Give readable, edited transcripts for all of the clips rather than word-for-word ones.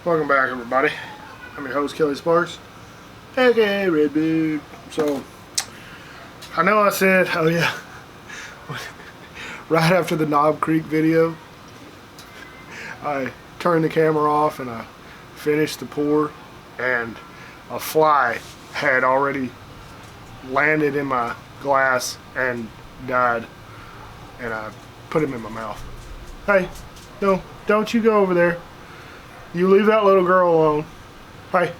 Welcome back, everybody. I'm your host, Kelly Sparks, aka Red Dude. So, I know I said, oh yeah, right after the Knob Creek video, I turned the camera off and I finished the pour, and a fly had already landed in my glass and died, and I put him in my mouth. Hey, no, don't you go over there. You leave that little girl alone. Hey,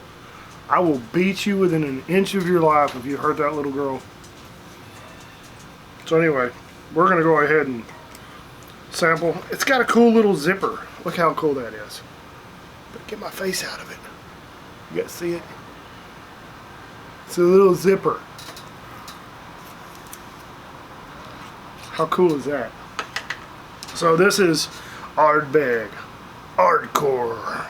I will beat you within an inch of your life if you hurt that little girl. So anyway, we're going to go ahead and sample. It's got a cool little zipper. Look how cool that is. But get my face out of it. You guys see it? It's a little zipper. How cool is that? So this is Ardbeg. Ardcore.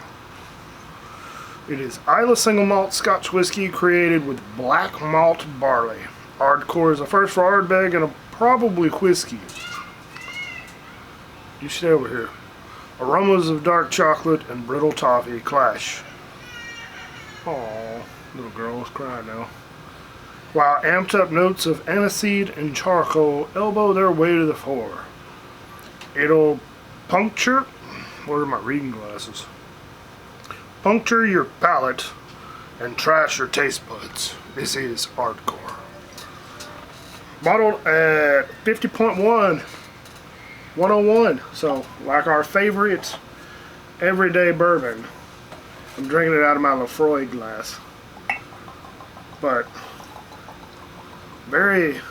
It is Islay single malt Scotch whiskey created with black malt barley. Ardcore is a first for Ardbeg and a probably whiskey. You stay over here. Aromas of dark chocolate and brittle toffee clash. Aww, little girl is crying now. While amped up notes of aniseed and charcoal elbow their way to the fore. It'll puncture. Where are my reading glasses? Puncture your palate and trash your taste buds. This is Ardcore. Bottled at 50.1, 101. So, like our favorite everyday bourbon. I'm drinking it out of my Lefroy glass. But, very,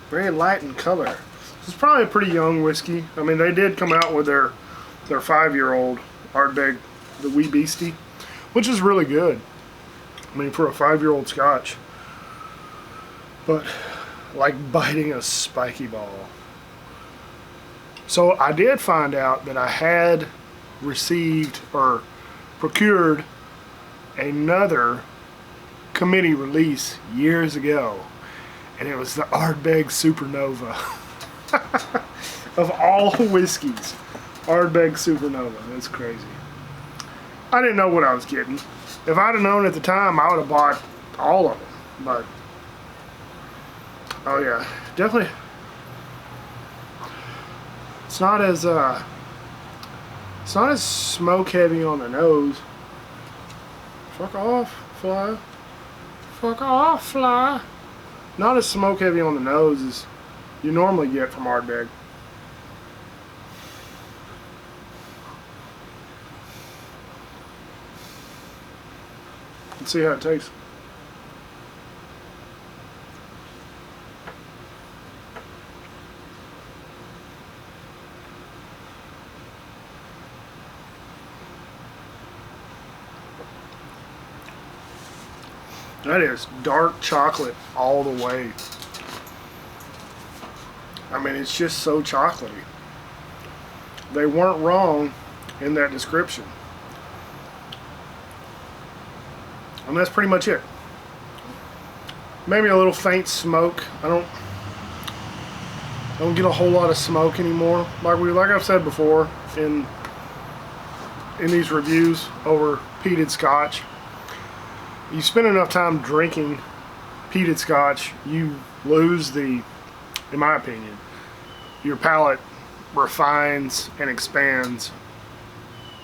very light in color. This is probably a pretty young whiskey. I mean, they did come out with their 5-year-old Ardbeg, the Wee Beastie, which is really good. I mean, for a 5-year-old Scotch. But like biting a spiky ball. So I did find out that I had received or procured another committee release years ago, and it was the Ardbeg Supernova. Of all whiskeys, Ardbeg Supernova. That's crazy. I didn't know what I was getting. If I'd have known at the time, I would have bought all of them. But, oh yeah, definitely. It's not as smoke heavy on the nose. Fuck off, fly. Fuck off, fly. Not as smoke heavy on the nose as you normally get from Ardbeg. Let's see how it tastes. That is dark chocolate all the way. I mean, it's just so chocolatey. They weren't wrong in that description. And that's pretty much it. Maybe a little faint smoke. I don't get a whole lot of smoke anymore. Like I've said before in these reviews over peated Scotch. You spend enough time drinking peated Scotch, you lose in my opinion, your palate refines and expands.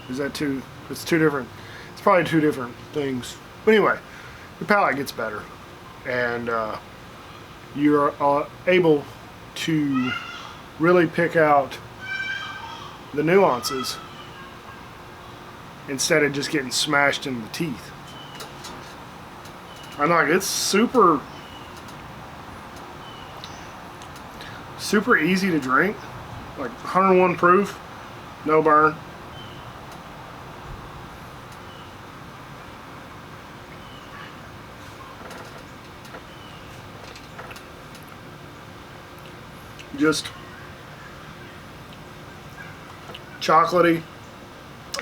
Is that two? It's two different. It's probably two different things. But anyway, your palate gets better, and you're able to really pick out the nuances instead of just getting smashed in the teeth. I'm like, it's super easy to drink, like 101 proof, no burn. Just chocolatey,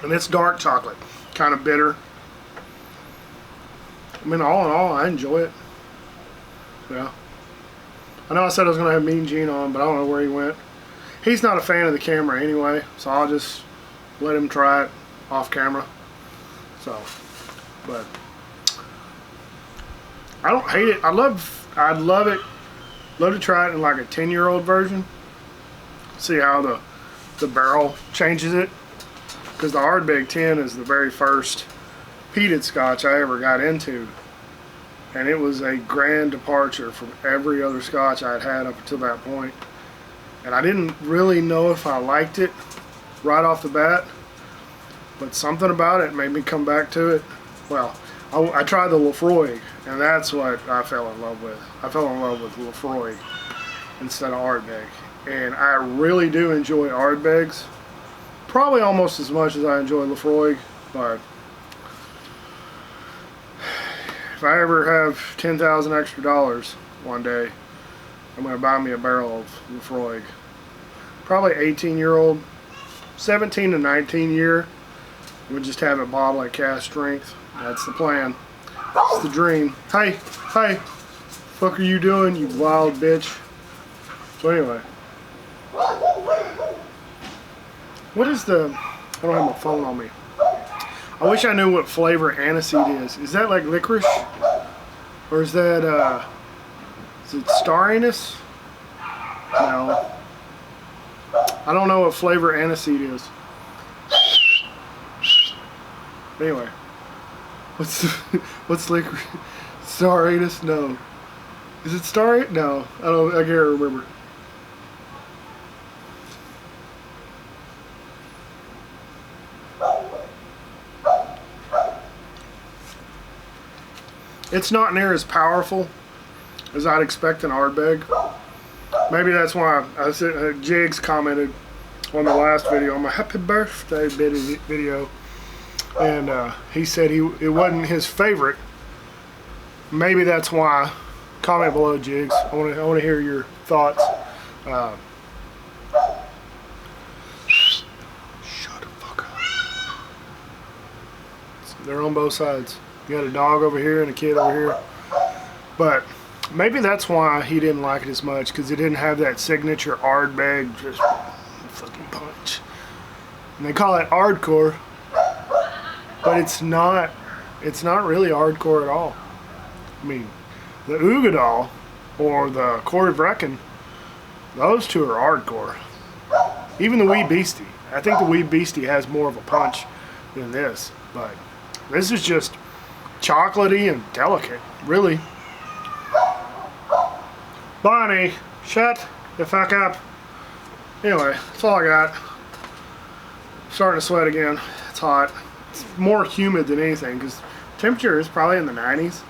and it's dark chocolate, kind of bitter. I mean, all in all, I enjoy it. Yeah. I know I said I was going to have Mean Gene on, but I don't know where he went. He's not a fan of the camera anyway, so I'll just let him try it off camera. So, but I don't hate it. I'd love it. Love to try it in like a 10-year-old version. See how the barrel changes it. Because the Ardbeg 10 is the very first peated Scotch I ever got into. And it was a grand departure from every other Scotch I had had up until that point. And I didn't really know if I liked it right off the bat. But something about it made me come back to it. Well, I tried the Laphroaig, and that's what I fell in love with. I fell in love with Laphroaig instead of Ardbeg. And I really do enjoy Ardbegs. Probably almost as much as I enjoy Laphroaig, but if I ever have $10,000 extra one day, I'm going to buy me a barrel of Laphroaig. Probably 18-year-old, 17 to 19 year. We'll just have it bottled at cask strength. That's the plan. It's the dream. Hey, fuck are you doing, you wild bitch? So anyway, what is the? I don't have my phone on me. I wish I knew what flavor aniseed is. Is that like licorice, or is that is it star anise? No, I don't know what flavor aniseed is. Anyway, what's licorice? Star anise? No. Is it star anise? No, I can't remember. It's not near as powerful as I'd expect an Ardbeg. Maybe that's why I said Jigs commented on the last video, on my happy birthday video. And he said it wasn't his favorite. Maybe that's why. Comment below, Jigs. I want to hear your thoughts. Shut the fuck up. They're on both sides. You got a dog over here and a kid over here. But maybe that's why he didn't like it as much, because it didn't have that signature Ardbeg just fucking punch. And they call it Ardcore. But it's not really Ardcore at all. I mean, the Ugadal or the Corey Vrecken, those two are Ardcore. Even the Wee Beastie. I think the Wee Beastie has more of a punch than this. But this is just chocolatey and delicate, really. Bonnie, shut the fuck up. Anyway, that's all I got. Starting to sweat again. It's hot. It's more humid than anything because temperature is probably in the 90s,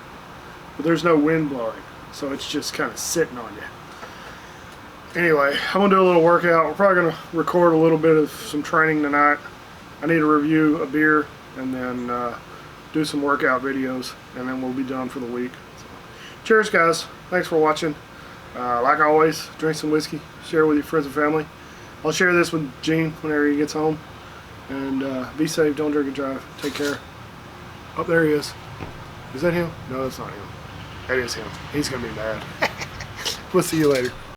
but there's no wind blowing, so it's just kind of sitting on you. Anyway, I'm gonna do a little workout. We're probably gonna record a little bit of some training tonight. I need to review a beer and then do some workout videos, and then we'll be done for the week. So, cheers, guys. Thanks for watching. Like always, drink some whiskey, share it with your friends and family. I'll share this with Gene whenever he gets home. And be safe, don't drink and drive. Take care. Oh, there he is. Is that him? No, that's not him. That is him. He's going to be mad. We'll see you later.